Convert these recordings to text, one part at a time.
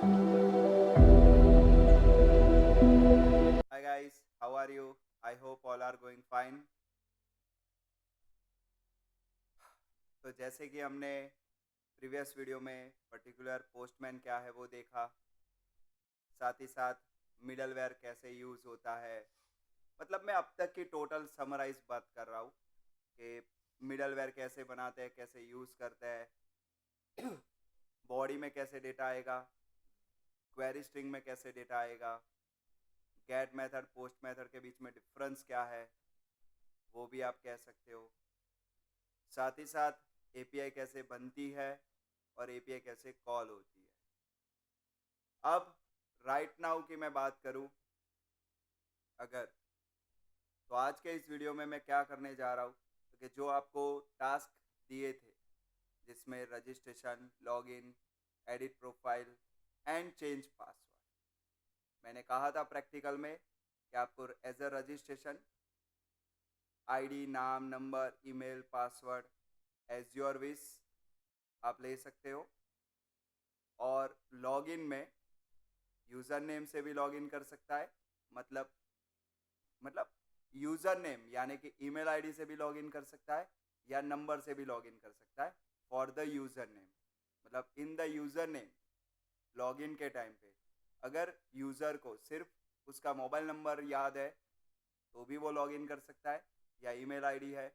Hi guys, how are you? I hope all are going fine. तो जैसे कि हमने प्रीवियस वीडियो में पर्टिकुलर पोस्टमैन क्या है वो देखा, साथ ही साथ मिडलवेयर कैसे यूज़ होता है। मतलब मैं अब तक की टोटल समराइज बात कर रहा हूँ कि मिडलवेयर कैसे बनाते हैं, कैसे यूज़ करते हैं, बॉडी में कैसे डेटा आएगा, क्वेरी स्ट्रिंग में कैसे डेटा आएगा, गेट मेथड पोस्ट मेथड के बीच में डिफरेंस क्या है वो भी आप कह सकते हो। साथ ही साथ एपीआई कैसे बनती है और एपीआई कैसे कॉल होती है। अब राइट नाउ की मैं बात करूं अगर, तो आज के इस वीडियो में मैं क्या करने जा रहा हूं, तो कि जो आपको टास्क दिए थे जिसमें registration, login, edit profile and change password, मैंने कहा था प्रैक्टिकल में कि आपको एज अ रजिस्ट्रेशन आईडी, नाम, number, email, password as your wish आप ले सकते हो। और लॉगिन में यूज़र नेम से भी लॉगिन कर सकता है। मतलब यूज़र नेम यानी कि ईमेल आईडी से भी लॉगिन कर सकता है या नंबर से भी लॉगिन कर सकता है फॉर द यूज़र नेम। मतलब in the user name login के टाइम पे अगर यूज़र को सिर्फ उसका मोबाइल नंबर याद है तो भी वो लॉगिन कर सकता है, या ईमेल आईडी है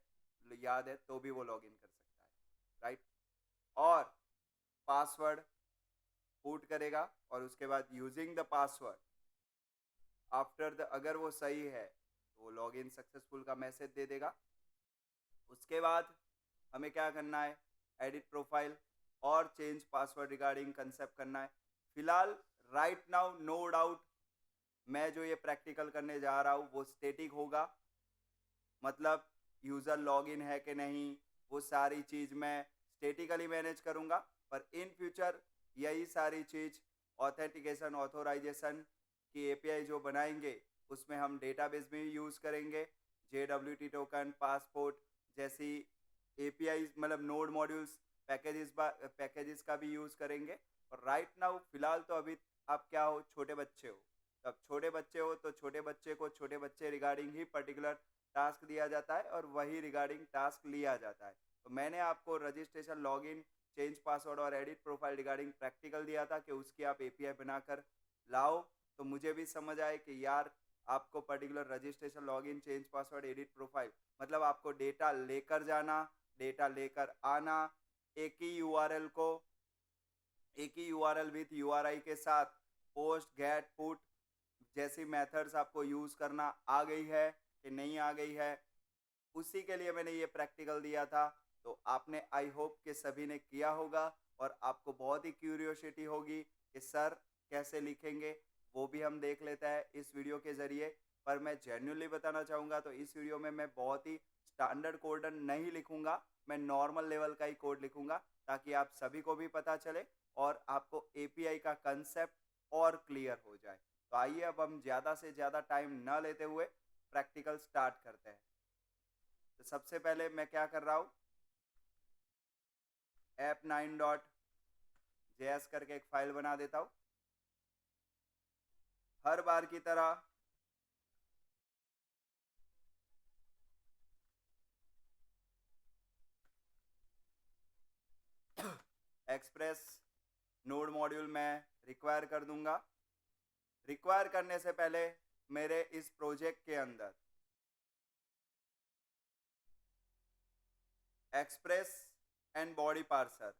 याद है तो भी वो लॉगिन कर सकता है, राइट। और पासवर्ड पुट करेगा और उसके बाद using the password after the, अगर वो सही है तो वो लॉगिन सक्सेसफुल का मैसेज दे देगा। उसके बाद हमें क्या करना है, एडिट प्रोफाइल और चेंज पासवर्ड रिगार्डिंग कंसेप्ट करना है। फिलहाल राइट नाउ नो डाउट मैं जो ये प्रैक्टिकल करने जा रहा हूँ वो स्टेटिक होगा। मतलब यूज़र लॉगिन है कि नहीं वो सारी चीज़ मैं स्टेटिकली मैनेज करूँगा, पर इन फ्यूचर यही सारी चीज़ ऑथेंटिकेशन, ऑथोराइजेशन की एपीआई जो बनाएंगे उसमें हम डेटाबेस भी यूज़ करेंगे, JWT टोकन, पासपोर्ट जैसी एपीआई, मतलब नोड मॉड्यूल्स, पैकेजेस का भी यूज़ करेंगे। और राइट नाउ फिलहाल तो अभी आप क्या हो, छोटे बच्चे हो। तब छोटे बच्चे हो तो छोटे बच्चे को छोटे बच्चे रिगार्डिंग ही पर्टिकुलर टास्क दिया जाता है और वही रिगार्डिंग टास्क लिया जाता है। तो मैंने आपको रजिस्ट्रेशन, लॉगिन, चेंज पासवर्ड और एडिट प्रोफाइल रिगार्डिंग प्रैक्टिकल दिया था कि उसकी आप एपीआई बनाकर लाओ। तो मुझे भी समझ आए कि यार आपको particular registration, login, change password, edit profile, मतलब आपको डेटा लेकर जाना, डेटा लेकर आना, एक ही यूआरएल को, एक ही यूआरएल विथ यूआरआई के साथ पोस्ट, गेट, पुट जैसी मेथड्स आपको यूज़ करना आ गई है कि नहीं आ गई है, उसी के लिए मैंने ये प्रैक्टिकल दिया था। तो आपने, आई होप कि सभी ने किया होगा और आपको बहुत ही क्यूरियोसिटी होगी कि सर कैसे लिखेंगे, वो भी हम देख लेते हैं इस वीडियो के ज़रिए। पर मैं जेन्युइनली बताना चाहूँगा तो इस वीडियो में मैं बहुत ही स्टैंडर्ड कोड नहीं लिखूँगा, मैं नॉर्मल लेवल का ही कोड लिखूँगा ताकि आप सभी को भी पता चले और आपको एपीआई का कंसेप्ट और क्लियर हो जाए। तो आइए अब हम ज़्यादा से ज़्यादा टाइम न लेते हुए प्रैक्टिकल स्टार्ट करते हैं। तो सबसे पहले मैं क्या कर रहा हूँ, app9.js करके एक फाइल बना देता हूँ। हर बार की तरह एक्सप्रेस नोड मॉड्यूल में रिक्वायर कर दूंगा। रिक्वायर करने से पहले मेरे इस प्रोजेक्ट के अंदर एक्सप्रेस एंड बॉडी पार्सर,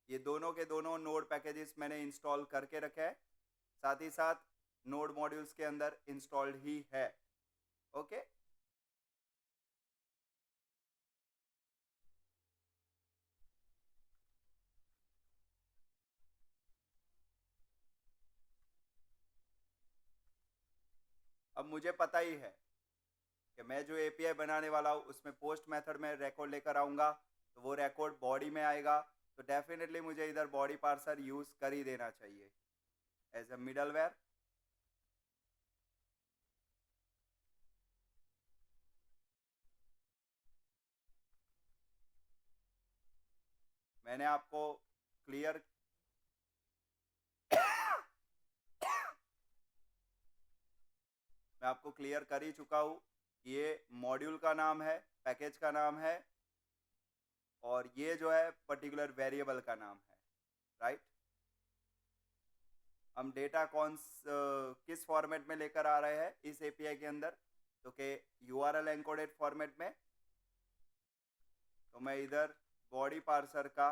ये दोनों के दोनों नोड पैकेजेस मैंने इंस्टॉल करके रखे हैं, साथ ही साथ नोड मॉड्यूल्स के अंदर इंस्टॉल्ड ही है। ओके, अब मुझे पता ही है कि मैं जो एपीआई बनाने वाला हूँ उसमें पोस्ट मेथड में रिकॉर्ड लेकर आऊँगा, तो वो रिकॉर्ड बॉडी में आएगा। तो डेफिनेटली मुझे इधर बॉडी पार्सर यूज़ कर ही देना चाहिए एज अ मिडलवेयर। मैंने आपको क्लियर मैं आपको क्लियर कर ही चुका हूँ। ये मॉड्यूल का नाम है, पैकेज का नाम है, और ये जो है पर्टिकुलर वेरिएबल का नाम है, राइट। हम डेटा किस फॉर्मेट में लेकर आ रहे हैं इस एपीआई के अंदर, तो कि यूआरएल एन्कोडेड फॉर्मेट में। तो मैं इधर बॉडी पार्सर का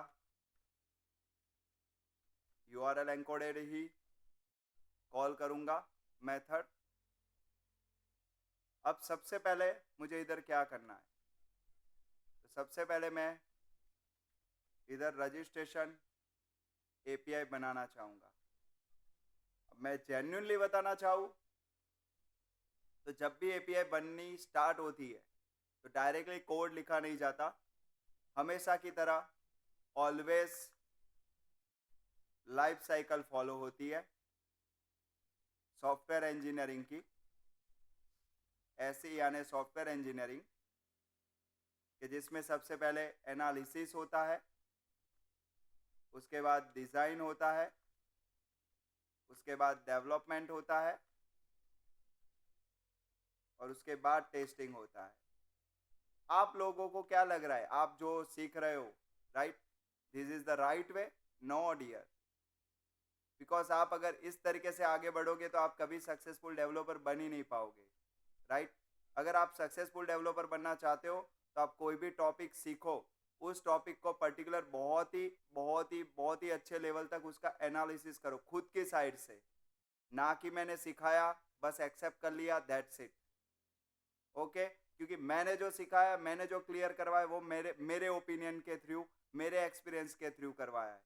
यूआरएल एन्कोडेड ही कॉल करूंगा मेथड। अब सबसे पहले मुझे इधर क्या करना है, तो सबसे पहले मैं इधर रजिस्ट्रेशन एपीआई बनाना चाहूँगा। अब मैं जेन्युइनली बताना चाहूँ तो जब भी एपीआई बननी स्टार्ट होती है तो डायरेक्टली कोड लिखा नहीं जाता, हमेशा की तरह ऑलवेज लाइफ साइकिल फॉलो होती है सॉफ्टवेयर इंजीनियरिंग की। ऐसी यानी सॉफ्टवेयर इंजीनियरिंग कि जिसमें सबसे पहले एनालिसिस होता है, उसके बाद डिज़ाइन होता है, उसके बाद डेवलपमेंट होता है, और उसके बाद टेस्टिंग होता है। आप लोगों को क्या लग रहा है, आप जो सीख रहे हो, right, this is the right way? No dear, because आप अगर इस तरीके से आगे बढ़ोगे तो आप कभी सक्सेसफुल डेवलपर बन ही नहीं पाओगे, राइट। अगर आप सक्सेसफुल डेवलपर बनना चाहते हो तो आप कोई भी टॉपिक सीखो, उस टॉपिक को पर्टिकुलर बहुत ही अच्छे लेवल तक उसका एनालिसिस करो खुद की साइड से, ना कि मैंने सिखाया बस एक्सेप्ट कर लिया, दैट्स इट। ओके, क्योंकि मैंने जो सिखाया, मैंने जो क्लियर करवाया वो मेरे ओपिनियन के थ्रू, मेरे एक्सपीरियंस के थ्रू करवाया है,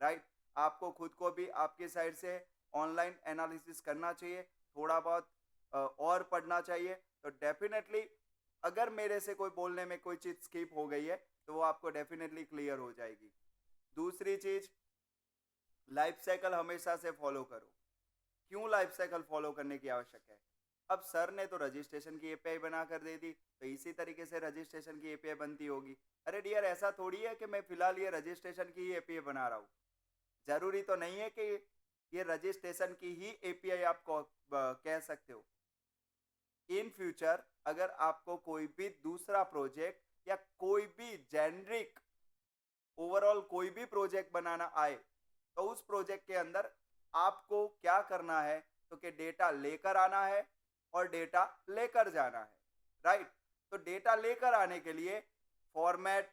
राइट। आपको खुद को भी आपकी साइड से ऑनलाइन एनालिसिस करना चाहिए, थोड़ा बहुत और पढ़ना चाहिए, तो डेफिनेटली अगर मेरे से कोई बोलने में कोई चीज़ स्किप हो गई है तो वो आपको डेफिनेटली क्लियर हो जाएगी। दूसरी चीज़, लाइफ साइकिल हमेशा से फॉलो करो। क्यों लाइफ साइकिल फॉलो करने की आवश्यक है? अब सर ने तो रजिस्ट्रेशन की एपीआई बना कर दे दी, तो इसी तरीके से रजिस्ट्रेशन की एपीआई बनती होगी। अरे डियर, ऐसा थोड़ी है कि मैं फिलहाल ये रजिस्ट्रेशन की ही एपीआई बना रहा हूँ। जरूरी तो नहीं है कि ये रजिस्ट्रेशन की ही एपीआई आप कह सकते हो। इन फ्यूचर अगर आपको कोई भी दूसरा प्रोजेक्ट या कोई भी जेनरिक ओवरऑल कोई भी प्रोजेक्ट बनाना आए, तो उस प्रोजेक्ट के अंदर आपको क्या करना है, तो कि डेटा लेकर आना है और डेटा लेकर जाना है, राइट। तो डेटा लेकर आने के लिए format,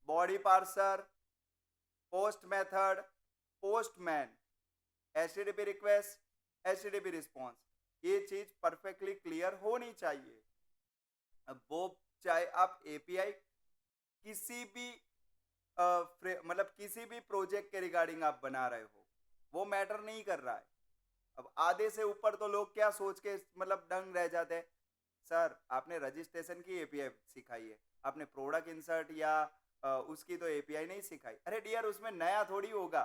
body parser, post method, postman, HTTP request, HTTP response, ये चीज परफेक्टली क्लियर होनी चाहिए। अब वो चाहे आप एपीआई किसी भी मतलब किसी भी प्रोजेक्ट के रिगार्डिंग आप बना रहे हो, वो मैटर नहीं कर रहा है। अब आधे से ऊपर तो लोग क्या सोच के मतलब दंग रह जाते हैं, सर आपने रजिस्ट्रेशन की एपीआई सिखाई है, आपने प्रोडक्ट इंसर्ट या उसकी तो एपीआई नहीं सिखाई। अरे डियर, उसमें नया थोड़ी होगा,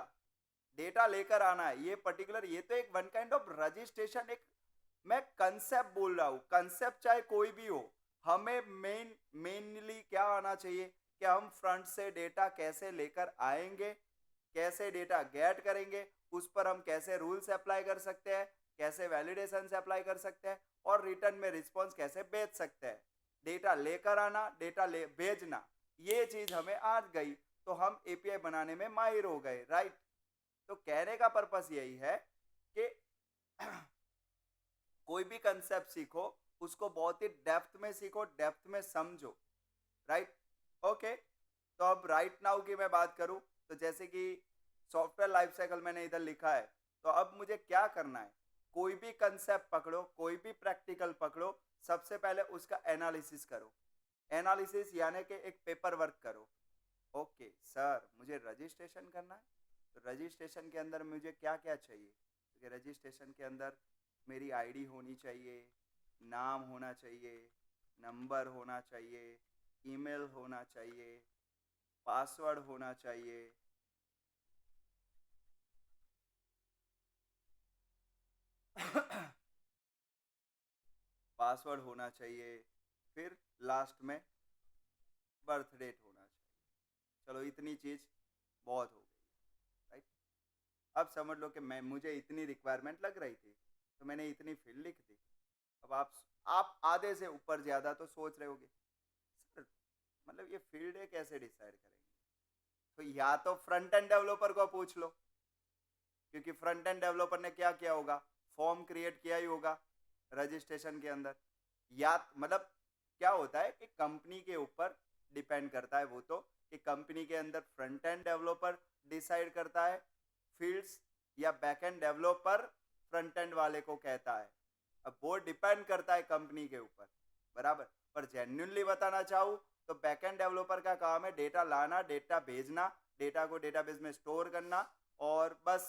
डेटा लेकर आना है, ये पर्टिकुलर, ये तो एक वन काइंड ऑफ रजिस्ट्रेशन, एक मैं कंसेप्ट बोल रहा हूँ। कंसेप्ट चाहे कोई भी हो, हमें मेनली क्या आना चाहिए कि हम फ्रंट से डेटा कैसे लेकर आएंगे, कैसे डेटा गेट करेंगे, उस पर हम कैसे रूल्स अप्लाई कर सकते हैं, कैसे वैलिडेशन से अप्लाई कर सकते हैं, और रिटर्न में रिस्पॉन्स कैसे भेज सकते हैं। डेटा लेकर आना, डेटा भेजना, ये चीज हमें आ गई तो हम एपीआई बनाने में माहिर हो गए, राइट। तो कहने का पर्पस यही है कि कोई भी कंसेप्ट सीखो, उसको बहुत ही डेप्थ में सीखो, डेप्थ में समझो, राइट। ओके, तो अब राइट नाउ की मैं बात करूं, तो जैसे कि सॉफ्टवेयर लाइफ साइकिल मैंने इधर लिखा है, तो अब मुझे क्या करना है, कोई भी कंसेप्ट पकड़ो, कोई भी प्रैक्टिकल पकड़ो, सबसे पहले उसका एनालिसिस करो। एनालिसिस यानी कि एक पेपर वर्क करो। ओके सर, मुझे रजिस्ट्रेशन करना है, तो रजिस्ट्रेशन के अंदर मुझे क्या क्या चाहिए, क्योंकि रजिस्ट्रेशन के अंदर मेरी आईडी होनी चाहिए, नाम होना चाहिए, नंबर होना चाहिए, ईमेल होना चाहिए, पासवर्ड होना चाहिए, पासवर्ड होना चाहिए, फिर लास्ट में बर्थ डेट होना चाहिए। चलो इतनी चीज़ बहुत हो गई, राइट। अब समझ लो कि मुझे इतनी रिक्वायरमेंट लग रही थी तो मैंने इतनी फील्ड लिख दी। अब आप आधे से ऊपर ज्यादा तो सोच रहे होगे सर, मतलब ये फील्ड है कैसे डिसाइड करेंगे? तो या तो फ्रंट एंड डेवलपर को पूछ लो, क्योंकि फ्रंट एंड डेवलपर ने क्या किया होगा, फॉर्म क्रिएट किया ही होगा रजिस्ट्रेशन के अंदर। या मतलब क्या होता है कि कंपनी के ऊपर डिपेंड करता है वो, तो कि कंपनी के अंदर फ्रंट एंड डेवलपर डिसाइड करता है फील्ड्स, या back end developer front end वाले को कहता है। अब वो डिपेंड करता है कंपनी के ऊपर, बराबर। पर जेन्युइनली बताना चाहूँ तो बैक एंड डेवलपर का काम है डेटा लाना, डेटा भेजना, डेटा को डेटाबेस में स्टोर करना, और बस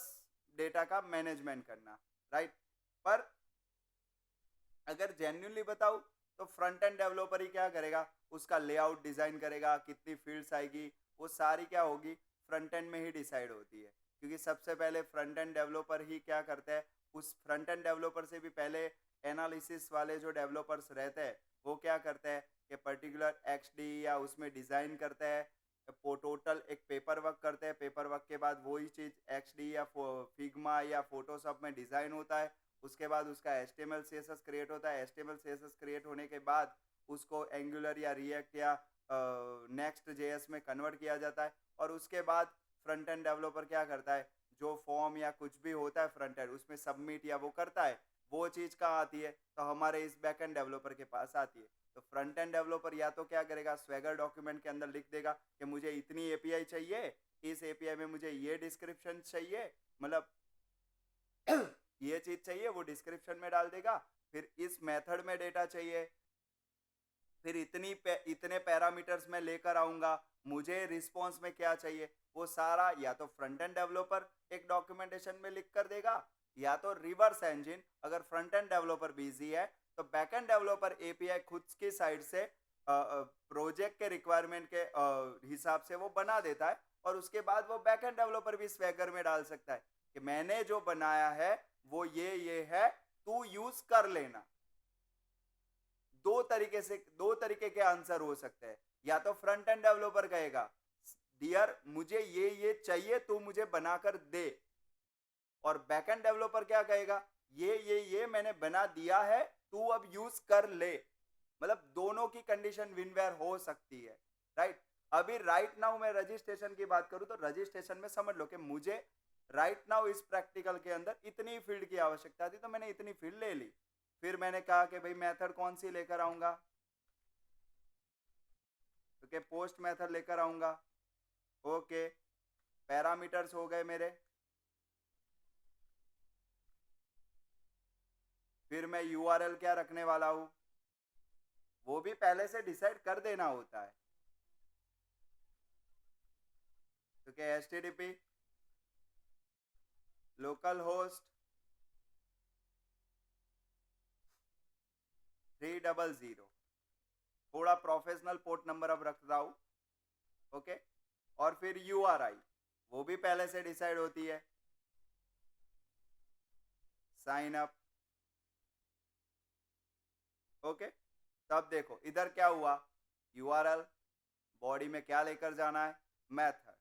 डेटा का मैनेजमेंट करना, राइट। पर अगर जेन्युइनली बताऊं तो फ्रंट एंड डेवलपर ही क्या करेगा, उसका लेआउट डिजाइन करेगा, कितनी फील्ड्स आएगी, वो सारी क्या होगी, फ्रंट एंड में ही डिसाइड होती है। क्योंकि सबसे पहले फ्रंट एंड डेवलपर ही क्या करते हैं, उस फ्रंट एंड डेवलपर से भी पहले एनालिसिस वाले जो डेवलपर्स रहते हैं वो क्या करते हैं कि पर्टिकुलर एक्सडी या उसमें डिजाइन करते हैं, टोटल एक पेपर वर्क करते हैं, पेपर वर्क के बाद वही चीज़ एक्सडी या फिग्मा या फोटोशॉप में डिज़ाइन होता है, उसके बाद उसका HTML CSS क्रिएट होता है, HTML CSS क्रिएट होने के बाद उसको एंगुलर या रिएक्ट या नेक्स्ट JS में कन्वर्ट किया जाता है, और उसके बाद फ्रंट एंड डेवलपर क्या करता है, जो फॉर्म या कुछ भी होता है फ्रंट एंड उसमें सबमिट या वो करता है, वो चीज़ कहाँ आती है, तो हमारे इस बैक एंड डेवलपर के पास आती है। तो फ्रंट एंड डेवलपर या तो क्या करेगा, स्वैगर डॉक्यूमेंट के अंदर लिख देगा कि मुझे इतनी API चाहिए, इस API में मुझे ये डिस्क्रिप्शन चाहिए, मतलब ये चीज चाहिए, वो डिस्क्रिप्शन में डाल देगा। फिर इस मेथड में डेटा चाहिए, फिर इतने पैरामीटर्स में लेकर आऊंगा, मुझे रिस्पॉन्स में क्या चाहिए, वो सारा या तो फ्रंट एंड डेवलपर एक डॉक्यूमेंटेशन में लिख कर देगा, या तो रिवर्स इंजन, अगर फ्रंट एंड डेवलपर बिजी है तो बैक एंड डेवलपर API खुद की साइड से प्रोजेक्ट के रिक्वायरमेंट के हिसाब से वो बना देता है, और उसके बाद वो बैक एंड डेवलपर भी स्वैगर में डाल सकता है कि मैंने जो बनाया है वो ये है, तू यूज कर लेना। दो तरीके के आंसर हो सकते हैं, या तो फ्रंट एंड डेवलपर कहेगा डियर मुझे ये चाहिए, तू मुझे बनाकर दे, और बैक एंड डेवलपर क्या कहेगा, ये मैंने बना दिया है, तू अब यूज कर ले। मतलब दोनों की कंडीशन विनवेयर हो सकती है, राइट। अभी राइट नाउ मैं रजिस्ट्रेशन की बात करूं तो रजिस्ट्रेशन में समझ लो कि मुझे राइट नाउ इस प्रैक्टिकल के अंदर इतनी फील्ड की आवश्यकता थी, तो मैंने इतनी फील्ड ले ली। फिर मैंने कहा कि भाई मेथड कौन सी लेकर आऊंगा, तो क्या पोस्ट मेथड लेकर आऊंगा, ओके। पैरामीटर्स हो गए मेरे, फिर मैं URL क्या रखने वाला हूं वो भी पहले से डिसाइड कर देना होता है, तो क्या HTTP लोकल होस्ट 300, थोड़ा प्रोफेशनल पोर्ट नंबर अब रख रहा हूं, ओके। और फिर URI वो भी पहले से डिसाइड होती है, साइन अप, ओके। तब देखो इधर क्या हुआ, URL, बॉडी में क्या लेकर जाना है, मेथड,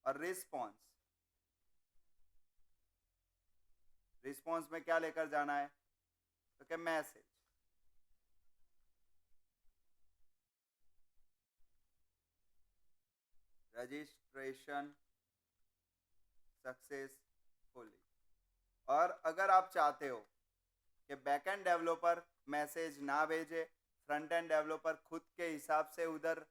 और रिस्पॉन्स, रिस्पॉन्स में क्या लेकर जाना है, तो क्या मैसेज। Registration successfully. और अगर आप चाहते हो कि बैकएंड डेवलपर मैसेज ना भेजे, फ्रंट एंड डेवलपर खुद के हिसाब से उधर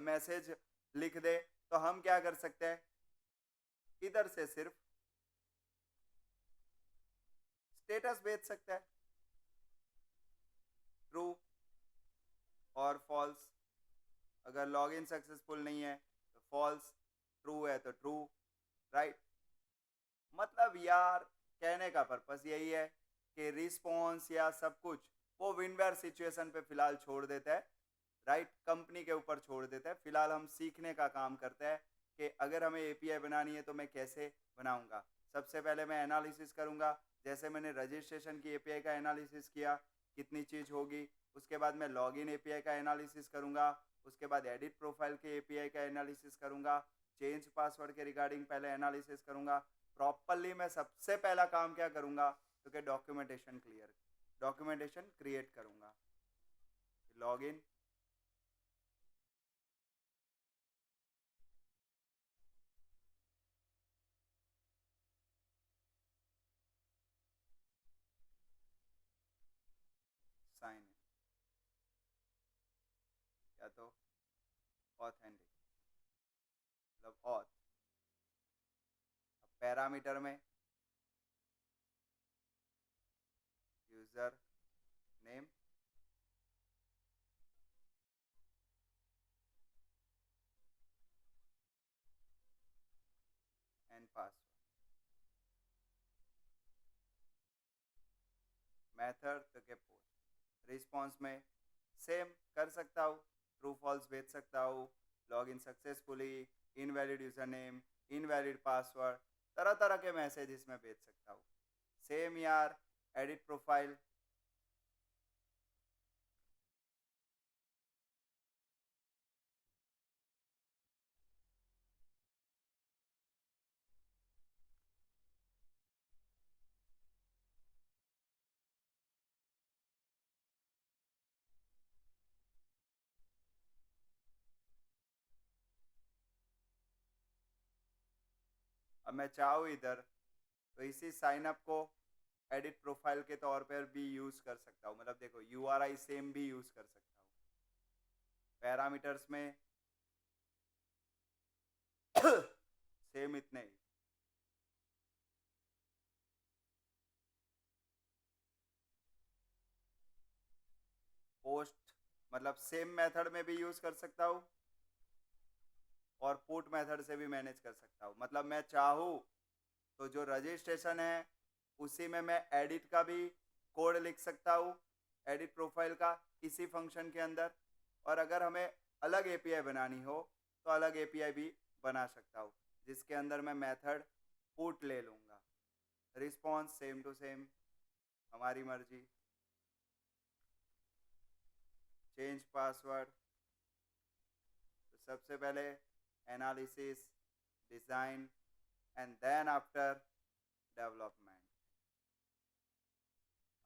मैसेज लिख दे, तो हम क्या कर सकते हैं, इधर से सिर्फ स्टेटस भेज सकते हैं, ट्रू और फॉल्स। अगर लॉगिन सक्सेसफुल नहीं है तो फॉल्स, ट्रू है तो ट्रू, राइट। मतलब यार कहने का पर्पस यही है कि रिस्पॉन्स या सब कुछ वो विनवेयर सिचुएशन पे फिलहाल छोड़ देता है, राइट, कंपनी के ऊपर छोड़ देता है। फिलहाल हम सीखने का काम करते हैं कि अगर हमें API बनानी है तो मैं कैसे बनाऊंगा। सबसे पहले मैं एनालिसिस करूंगा, जैसे मैंने रजिस्ट्रेशन की API का एनालिसिस किया, कितनी चीज़ होगी। उसके बाद मैं लॉगिन API का एनालिसिस करूंगा, उसके बाद एडिट प्रोफाइल के API का एनालिसिस करूंगा, चेंज पासवर्ड के रिगार्डिंग पहले एनालिसिस करूंगा। प्रॉपरली मैं सबसे पहला काम क्या करूंगा, तो क्या डॉक्यूमेंटेशन क्रिएट करूँगा। लॉगिन, साइन इन या तो ऑथेंटिक, मतलब ऑथ। अब पैरामीटर में user name and password. Method तो के पोस्ट। रिस्पॉन्स में सेम कर सकता हूँ, ट्रू फॉल्स भेज सकता हूँ, log in successfully, invalid user name, invalid password, तरह तरह के मैसेज इसमें भेज सकता हूँ। सेम यार, एडिट प्रोफाइल, अब मैं चाहूँ इधर तो इसी साइन अप को एडिट प्रोफाइल के तौर पर भी यूज़ कर सकता हूँ। मतलब देखो यूआरआई सेम भी यूज़ कर सकता हूँ। पैरामीटर्स में सेम इतने ही। पोस्ट मतलब सेम मेथड में भी यूज़ कर सकता हूँ और पुट मेथड से भी मैनेज कर सकता हूँ। मतलब मैं चाहूँ तो जो रजिस्ट्रेशन है उसी में मैं एडिट का भी कोड लिख सकता हूँ, एडिट प्रोफाइल का इसी फंक्शन के अंदर। और अगर हमें अलग एपीआई बनानी हो तो अलग एपीआई भी बना सकता हूँ, जिसके अंदर मैं मेथड पुट ले लूँगा। रिस्पॉन्स सेम टू सेम, हमारी मर्जी। चेंज पासवर्ड तो सबसे पहले analysis, design and then after development.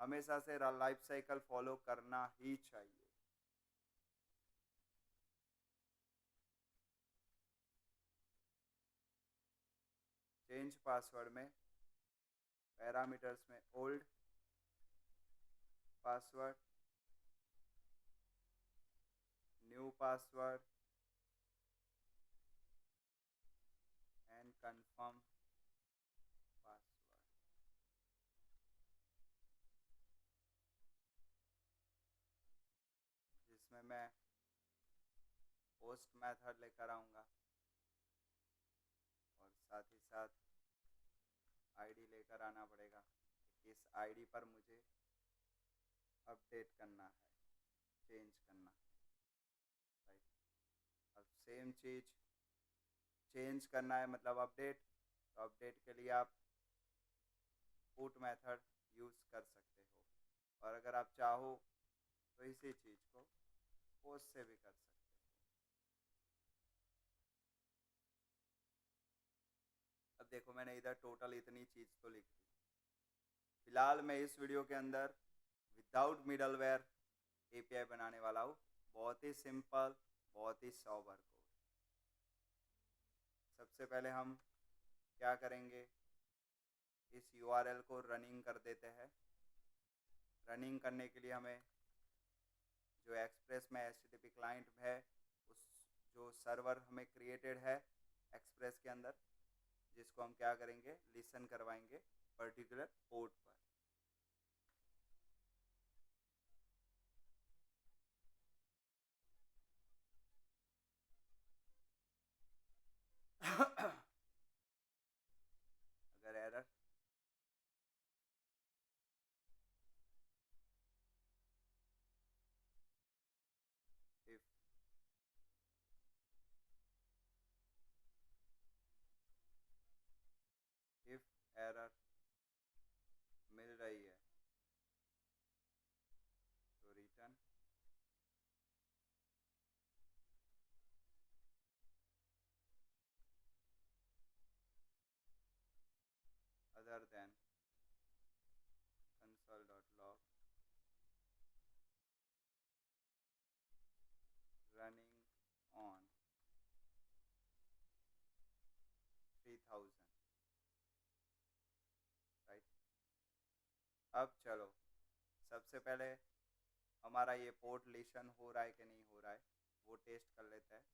हमेशा से लाइफ साइकिल फॉलो करना ही चाहिए। चेंज पासवर्ड में पैरामीटर्स में old password, new password and confirm password. जिसमें मैं पोस्ट मेथड लेकर आऊँगा और साथ ही साथ आईडी लेकर आना पड़ेगा। इस आईडी पर मुझे अपडेट करना है, चेंज करना है, राइट। अब सेम चीज़ चेंज करना है मतलब अपडेट, तो अपडेट के लिए आप पुट मेथड यूज़ कर सकते हो। और अगर आप चाहो तो इसी चीज़ को पोस्ट से भी कर सकते हो। अब देखो मैंने इधर टोटल इतनी चीज़ तो लिख दी। फिलहाल मैं इस वीडियो के अंदर विदाउट मिडलवेयर एपीआई बनाने वाला हूँ। बहुत ही सिंपल, बहुत ही सॉबर कोड। सबसे पहले हम क्या करेंगे, इस यूआरएल को रनिंग कर देते हैं। रनिंग करने के लिए हमें जो एक्सप्रेस में एचटीटीपी क्लाइंट है, उस जो सर्वर हमें क्रिएटेड है एक्सप्रेस के अंदर, जिसको हम क्या करेंगे, लिसन करवाएंगे पर्टिकुलर पोर्ट पर। अगर एरर इफ इफ एरर मिल रही है तो रिटर्न अदर देन 3000, राइट। अब चलो, सबसे पहले हमारा ये पोर्ट लिशन हो रहा है कि नहीं हो रहा है वो टेस्ट कर लेते हैं।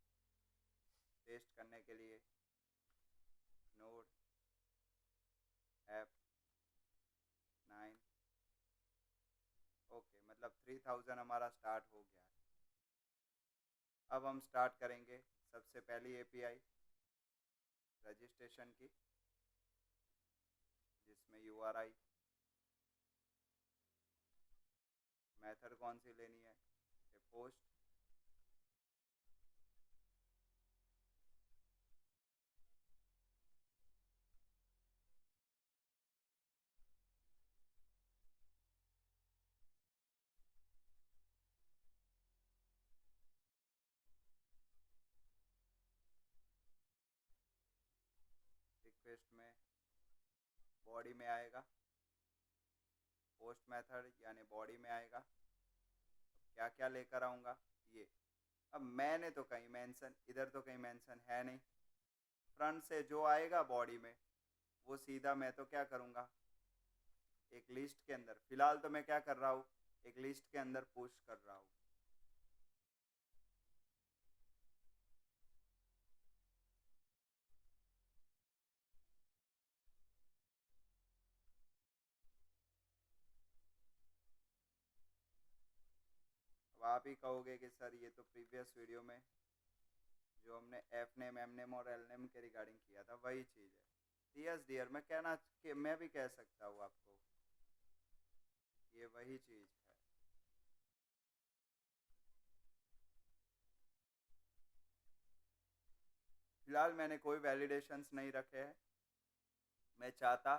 टेस्ट करने के लिए नोड ऐप 9, ओके, मतलब 3000 हमारा स्टार्ट हो गया है। अब हम स्टार्ट करेंगे सबसे पहली एपीआई रजिस्ट्रेशन की, जिसमें यूआरआई मेथड कौन सी लेनी है, पोस्ट रिक्वेस्ट में बॉडी में आएगा, पोस्ट मेथड यानी बॉडी में आएगा। अब क्या क्या लेकर आऊँगा ये, अब मैंने तो कहीं मेंशन, इधर तो कहीं मेंशन है नहीं। फ्रंट से जो आएगा बॉडी में वो सीधा मैं तो क्या करूँगा, एक लिस्ट के अंदर, फिलहाल तो मैं क्या कर रहा हूँ, एक लिस्ट के अंदर पुश कर रहा हूँ। अब आप ही कहोगे कि सर ये तो प्रीवियस वीडियो में जो हमने एफ नेम, एम नेम और एल नेम के रिगार्डिंग किया था वही चीज़ है। यस डियर, मैं कहना कि मैं भी कह सकता हूँ आपको, ये वही चीज़ है। फिलहाल मैंने कोई वैलिडेशंस नहीं रखे हैं। मैं चाहता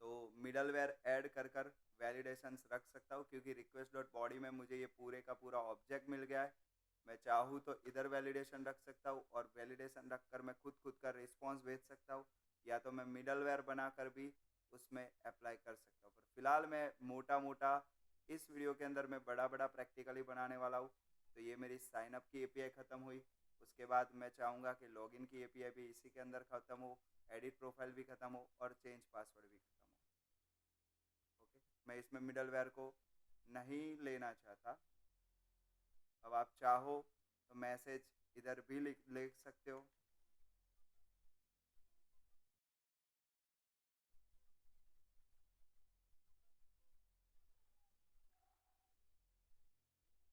तो मिडलवेयर ऐड कर कर वैलिडेशंस रख सकता हूँ, क्योंकि रिक्वेस्ट डॉट बॉडी में मुझे ये पूरे का पूरा ऑब्जेक्ट मिल गया है। मैं चाहूँ तो इधर वैलिडेशन रख सकता हूँ और वैलिडेशन रख कर मैं खुद का रिस्पॉन्स भेज सकता हूँ, या तो मैं मिडलवेयर बनाकर भी उसमें अप्लाई कर सकता हूँ। पर फिलहाल मैं मोटा मोटा इस वीडियो के अंदर मैं बड़ा बड़ा प्रैक्टिकली बनाने वाला हूँ। तो ये मेरी साइनअप की एपीआई ख़त्म हुई, उसके बाद मैं चाहूँगा कि लॉगिन की एपीआई भी इसी के अंदर ख़त्म हो, एडिट प्रोफाइल भी ख़त्म हो और चेंज पासवर्ड भी ख़त्म हो। ओके, मैं इसमें मिडलवेयर को नहीं लेना चाहता। अब आप चाहो तो मैसेज इधर भी लिख सकते हो।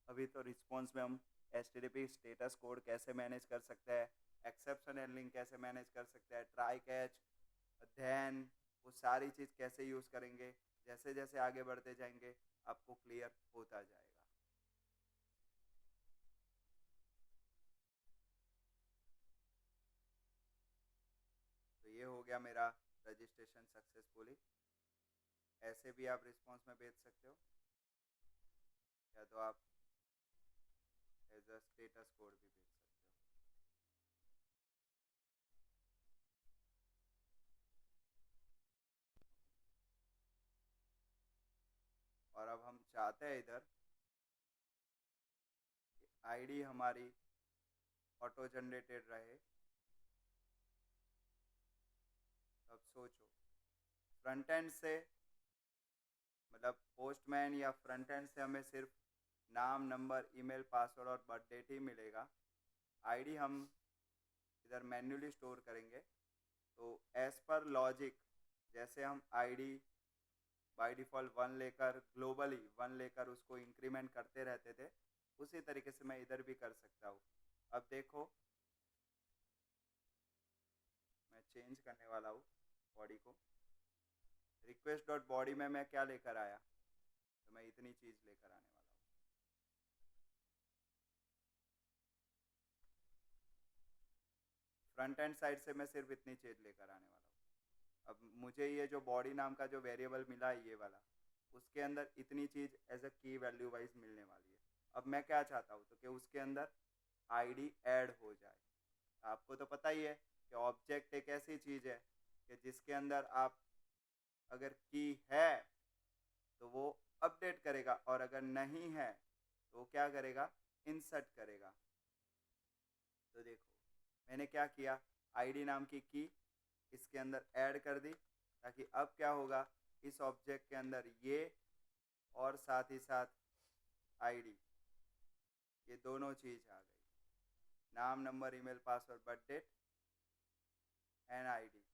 अभी तो रिस्पॉन्स में हम HTTP स्टेटस कोड कैसे मैनेज कर सकते हैं, एक्सेप्शन हैंडलिंग कैसे मैनेज कर सकते हैं, ट्राई कैच, देन वो सारी चीज़ कैसे यूज़ करेंगे, जैसे जैसे आगे बढ़ते जाएंगे आपको क्लियर होता जाएगा। तो ये हो गया मेरा रजिस्ट्रेशन सक्सेसफुली। ऐसे भी आप रिस्पॉन्स में भेज सकते हो, या तो आप एज अ स्टेटस कोड भी भेज सकते हो। और अब हम चाहते हैं इधर कि आईडी हमारी ऑटो जनरेटेड रहे। अब सोचो, फ्रंट एंड से मतलब पोस्टमैन या फ्रंट एंड से हमें सिर्फ नाम, नंबर, ईमेल, पासवर्ड और बर्थ डेट ही मिलेगा। आईडी हम इधर मैन्युअली स्टोर करेंगे। तो एज पर लॉजिक, जैसे हम आईडी बाय डिफ़ॉल्ट 1 लेकर, ग्लोबली 1 लेकर उसको इंक्रीमेंट करते रहते थे, उसी तरीके से मैं इधर भी कर सकता हूँ। अब देखो, मैं चेंज करने वाला हूँ बॉडी को। रिक्वेस्ट डॉट बॉडी में मैं क्या लेकर आया, तो मैं इतनी चीज़ लेकर आने वाला हूँ। फ्रंट एंड साइड से मैं सिर्फ इतनी चीज़ लेकर आने वाला हूँ। अब मुझे ये जो बॉडी नाम का जो वेरिएबल मिला है ये वाला, उसके अंदर इतनी चीज़ एज अ की वैल्यू वाइज मिलने वाली है। अब मैं क्या चाहता हूँ, तो कि उसके अंदर आईडी ऐड हो जाए। आपको तो पता ही है कि ऑब्जेक्ट एक ऐसी चीज़ है कि जिसके अंदर आप अगर की है तो वो अपडेट करेगा, और अगर नहीं है तो वो क्या करेगा, इंसर्ट करेगा। तो देखो मैंने क्या किया, आईडी नाम की इसके अंदर ऐड कर दी, ताकि अब क्या होगा, इस ऑब्जेक्ट के अंदर ये और साथ ही साथ आईडी, ये दोनों चीज़ आ गई। नाम, number, email, password, birth date and ID,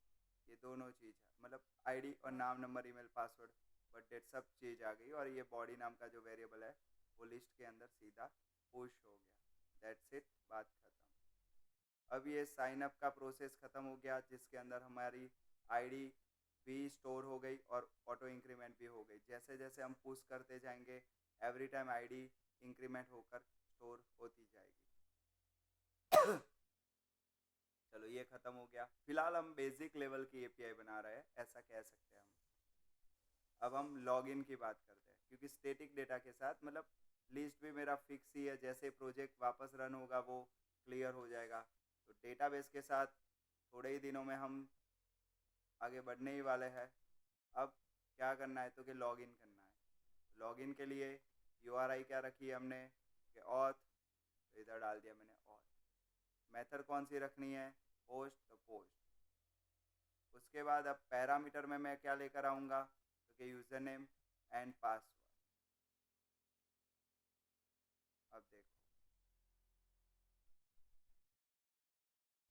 ये दोनों चीज़ है, मतलब आईडी और नाम, number, email, password, birth date सब चीज़ आ गई। और ये बॉडी नाम का जो वेरिएबल है वो लिस्ट के अंदर सीधा पुश हो गया। दैट्स इट, बात खत्म। अब ये साइन अप का प्रोसेस ख़त्म हो गया, जिसके अंदर हमारी आईडी भी स्टोर हो गई और ऑटो इंक्रीमेंट भी हो गई। जैसे जैसे हम पुश करते जाएंगे, एवरी टाइम आईडी इंक्रीमेंट होकर स्टोर होती जाएगी। चलो ये ख़त्म हो गया। फिलहाल हम बेसिक लेवल की एपीआई बना रहे हैं, ऐसा कह सकते हैं हम। अब हम लॉगिन की बात करते हैं, क्योंकि स्टैटिक डेटा के साथ मतलब लिस्ट भी मेरा फिक्स ही है, जैसे प्रोजेक्ट वापस रन होगा वो क्लियर हो जाएगा। तो डेटाबेस के साथ थोड़े ही दिनों में हम आगे बढ़ने ही वाले हैं। अब क्या करना है, तो कि लॉगिन करना है। लॉगिन के लिए यूआरआई क्या रखी है हमने कि ऑथ, तो इधर डाल दिया मैंने ऑथ। मेथड कौन सी रखनी है, पोस्ट, तो पोस्ट। उसके बाद अब पैरामीटर में मैं क्या लेकर आऊँगा, तो कि यूज़र नेम एंड पासवर्ड। अब देखो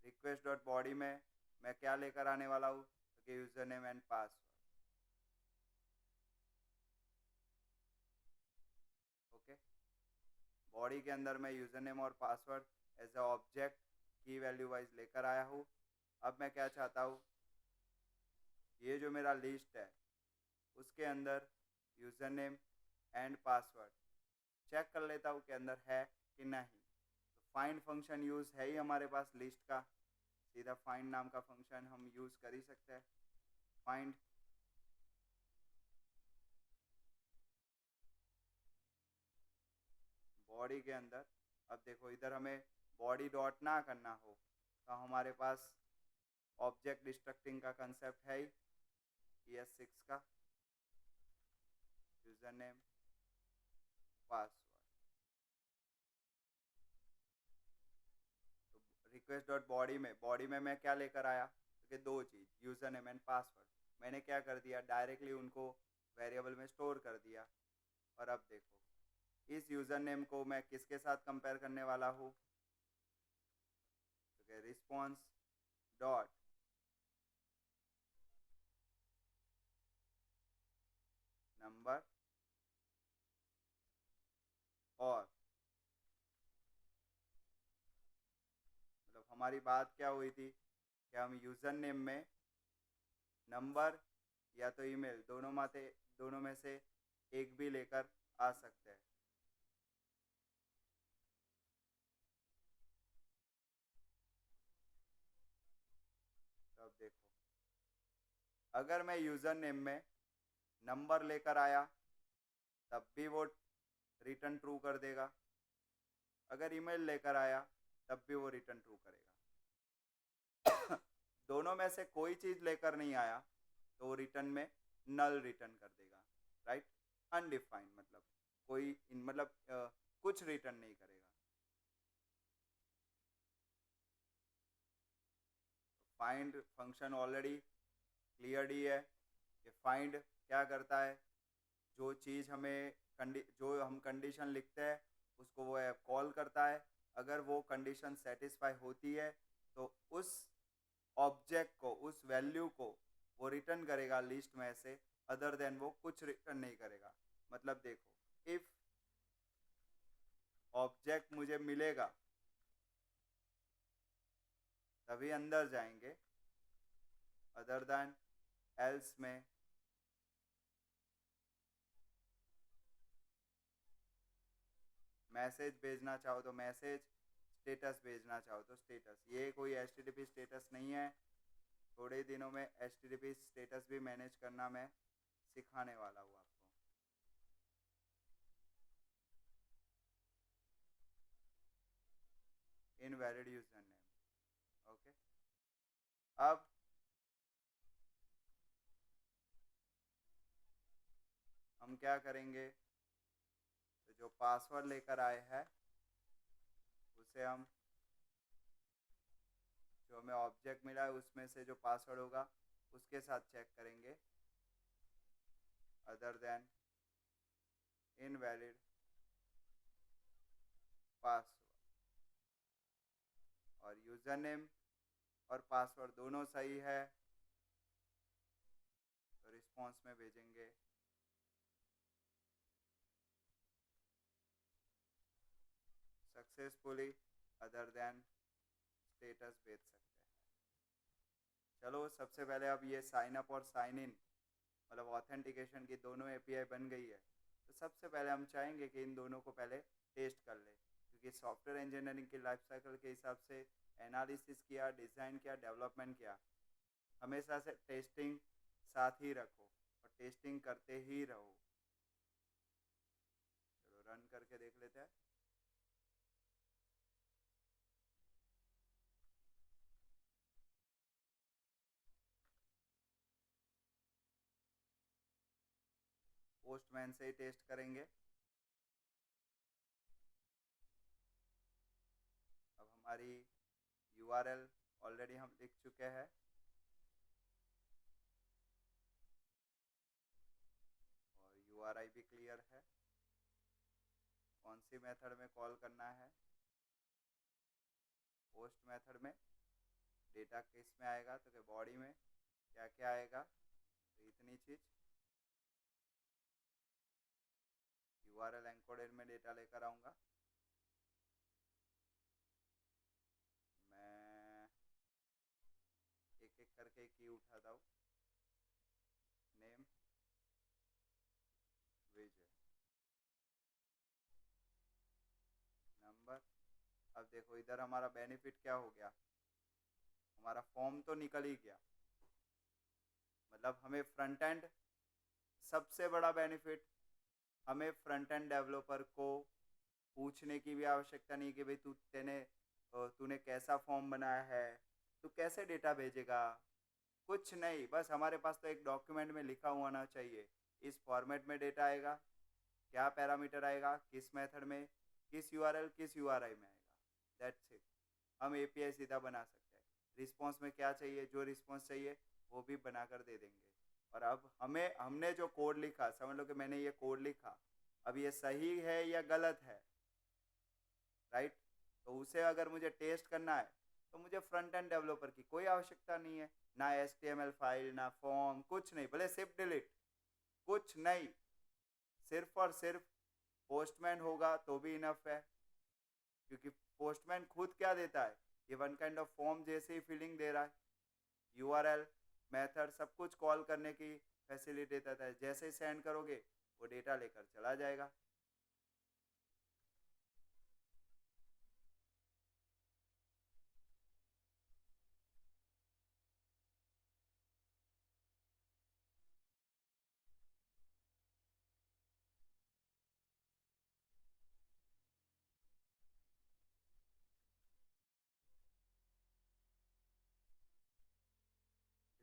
रिक्वेस्ट डॉट बॉडी में मैं क्या लेकर आने वाला हूँ, तो कि user name and password. Okay, body के अंदर मैं यूज़र नेम और पासवर्ड एज अ ऑब्जेक्ट की वैल्यू वाइज लेकर आया हूँ। अब मैं क्या चाहता हूँ, ये जो मेरा लिस्ट है उसके अंदर user name and password check कर लेता हूँ कि अंदर है कि नहीं। तो फाइंड फंक्शन यूज़ है ही हमारे पास लिस्ट का, सीधा फाइंड नाम का फंक्शन हम यूज़ कर ही सकते हैं। फाइंड बॉडी के अंदर, अब देखो इधर हमें बॉडी डॉट ना करना हो, तो हमारे पास ऑब्जेक्ट डिस्ट्रक्टिंग का कंसेप्ट है ही ES6 का, यूज़र नेम पासवर्ड। तो रिक्वेस्ट डॉट बॉडी में मैं क्या लेकर आया, क्योंकि दो चीज़ यूज़र नेम एंड पासवर्ड, मैंने क्या कर दिया, डायरेक्टली उनको वेरिएबल में स्टोर कर दिया। और अब देखो इस यूज़र नेम को मैं किसके साथ कंपेयर करने वाला हूँ, तो रिस्पॉन्स डॉट नंबर और, मतलब हमारी बात क्या हुई थी कि हम यूज़र नेम में नंबर या तो ईमेल दोनों में से एक भी लेकर आ सकते हैं। तो अब देखो अगर मैं यूज़र नेम में नंबर लेकर आया तब भी वो रिटर्न ट्रू कर देगा, अगर ईमेल लेकर आया तब भी वो रिटर्न ट्रू करेगा। दोनों में से कोई चीज़ लेकर नहीं आया तो वो रिटर्न में नल रिटर्न कर देगा, राइट। अनडिफाइंड मतलब कोई कुछ रिटर्न नहीं करेगा। फाइंड फंक्शन ऑलरेडी क्लियर ही है कि फाइंड क्या करता है, जो चीज़ हमें जो हम कंडीशन लिखते हैं उसको वो ऐप कॉल करता है। अगर वो कंडीशन सेटिस्फाई होती है तो उस ऑब्जेक्ट को, उस वैल्यू को वो रिटर्न करेगा लिस्ट में से, अदर देन वो कुछ रिटर्न नहीं करेगा। मतलब देखो इफ़ ऑब्जेक्ट मुझे मिलेगा तभी अंदर जाएंगे, अदर देन एल्स में मैसेज भेजना चाहो तो मैसेज, स्टेटस भेजना चाहो तो स्टेटस। ये कोई HTTP स्टेटस नहीं है, थोड़े दिनों में HTTP स्टेटस भी मैनेज करना मैं सिखाने वाला हूँ आपको। Invalid user name, okay. अब हम क्या करेंगे, तो जो पासवर्ड लेकर आए हैं उसे हम जो हमें ऑब्जेक्ट मिला है उसमें से जो पासवर्ड होगा उसके साथ चेक करेंगे, अदर देन इनवैलिड पासवर्ड। और यूज़र नेम और पासवर्ड दोनों सही है तो रिस्पॉन्स में भेजेंगे सक्सेसफुली अदर देन स्टेटस भेज सकते हैं। चलो सबसे पहले अब ये साइन अप और साइन इन मतलब ऑथेंटिकेशन की दोनों एपीआई बन गई है, तो सबसे पहले हम चाहेंगे कि इन दोनों को पहले टेस्ट कर ले, क्योंकि सॉफ्टवेयर इंजीनियरिंग की लाइफ साइकिल के हिसाब से एनालिसिस किया, डिज़ाइन किया, डेवलपमेंट किया, हमेशा से टेस्टिंग साथ ही रखो और टेस्टिंग करते ही रहो। चलो रन करके देख लेते हैं। पोस्टमैन से ही टेस्ट करेंगे। अब हमारी यूआरएल ऑलरेडी हम लिख चुके हैं, और यूआरआई भी क्लियर है। कौन सी मेथड में कॉल करना है? पोस्ट मेथड में। डेटा किस में आएगा? तो कि बॉडी में क्या क्या आएगा? तो इतनी चीज़। यूआरएल एनकोडेड में डेटा लेकर आऊँगा। मैं एक एक करके की उठाता हूँ। नेम विजय, नंबर। अब देखो इधर हमारा बेनिफिट क्या हो गया, हमारा फॉर्म तो निकल ही गया। मतलब हमें फ्रंट एंड, सबसे बड़ा बेनिफिट, हमें फ्रंट एंड डेवलपर को पूछने की भी आवश्यकता नहीं कि भाई तूने कैसा फॉर्म बनाया है, तू कैसे डेटा भेजेगा, कुछ नहीं। बस हमारे पास तो एक डॉक्यूमेंट में लिखा हुआ होना चाहिए, इस फॉर्मेट में डेटा आएगा, क्या पैरामीटर आएगा, किस मेथड में, किस यूआरएल किस यूआरआई में आएगा, दैट्स इट। हम एपीआई सीधा बना सकते हैं। रिस्पॉन्स में क्या चाहिए, जो रिस्पॉन्स चाहिए वो भी बना कर दे देंगे। और अब हमने जो कोड लिखा, समझ लो कि मैंने ये कोड लिखा, अब ये सही है या गलत है, राइट? तो उसे अगर मुझे टेस्ट करना है तो मुझे फ्रंट एंड डेवलपर की कोई आवश्यकता नहीं है, ना HTML फाइल, ना फॉर्म, कुछ नहीं, भले सिर्फ डिलीट, कुछ नहीं। सिर्फ और सिर्फ पोस्टमैन होगा तो भी इनफ है, क्योंकि पोस्टमैन खुद क्या देता है, ये वन काइंड ऑफ फॉर्म जैसे ही फीलिंग दे रहा है। यूआरएल मेथड सब कुछ कॉल करने की फैसिलिटी देता है, जैसे ही सेंड करोगे वो डेटा लेकर चला जाएगा।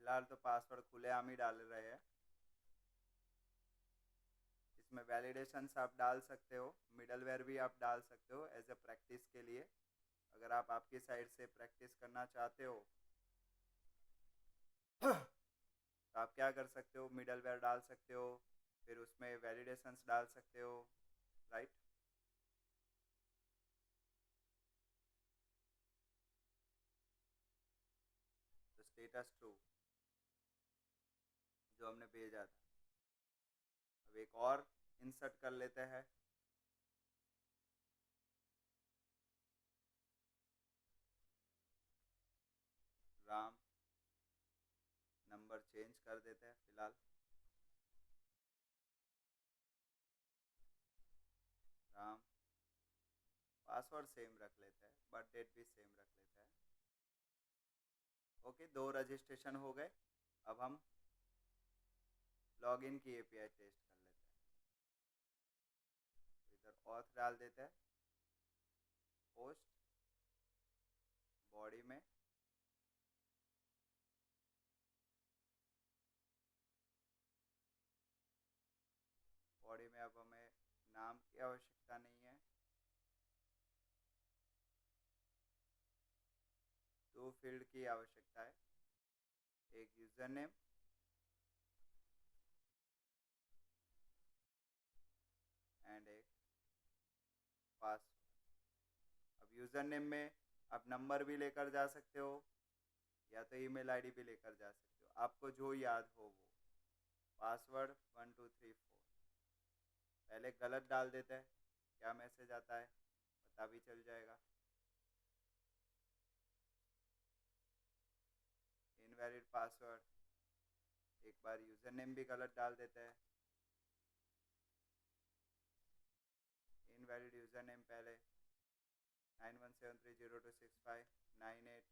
फिलहाल तो पासवर्ड खुलेआम ही डाल रहे हैं। इसमें वैलिडेशंस आप डाल सकते हो, मिडलवेयर भी आप डाल सकते हो एज ए प्रैक्टिस के लिए। अगर आप आपकी साइड से प्रैक्टिस करना चाहते हो तो आप क्या कर सकते हो, मिडलवेयर डाल सकते हो, फिर उसमें वैलिडेशंस डाल सकते हो, राइट? तो स्टेटस ट्रू जो हमने भेजा था। अब एक और इंसर्ट कर लेते हैं। राम, नंबर चेंज कर देते हैं फिलहाल। राम, पासवर्ड सेम रख लेते हैं, बर्थ डेट भी सेम रख लेते हैं। ओके, 2 रजिस्ट्रेशन हो गए। अब हम लॉगिन की एपीआई टेस्ट कर लेते हैं। तो इधर ऑथ डाल देते हैं, पोस्ट, बॉडी में अब हमें नाम की आवश्यकता नहीं है, तो दो फील्ड की आवश्यकता है, एक यूज़र नेम एंड एक पासवर्ड। अब यूज़र नेम में आप नंबर भी लेकर जा सकते हो या तो ईमेल आईडी भी लेकर जा सकते हो, आपको जो याद हो वो। पासवर्ड 1234। पहले गलत डाल देते हैं, क्या मैसेज आता है पता भी चल जाएगा। इनवैलिड पासवर्ड, एक बार यूज़र नेम भी गलत डाल देते हैं, इनवैलिड यूज़र नेम पहले 9173026598,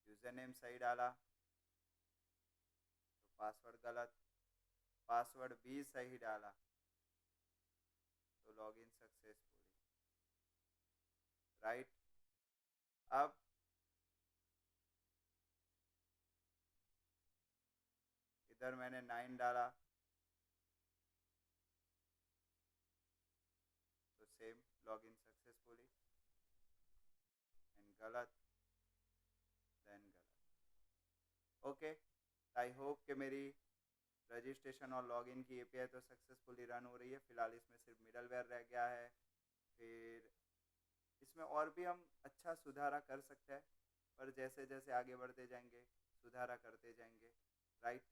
यूज़र नेम सही डाला तो पासवर्ड गलत, पासवर्ड भी सही डाला तो लॉगिन सक्सेसफुली, राइट। अब इधर मैंने 9 डाला तो सेम लॉगिन सक्सेसफुली, एंड गलत देन गलत। ओके, आई होप कि मेरी रजिस्ट्रेशन और लॉगिन की एपीआई तो सक्सेसफुली रन हो रही है। फ़िलहाल इसमें सिर्फ मिडलवेयर रह गया है, फिर इसमें और भी हम अच्छा सुधारा कर सकते हैं, पर जैसे जैसे आगे बढ़ते जाएंगे सुधारा करते जाएंगे, राइट।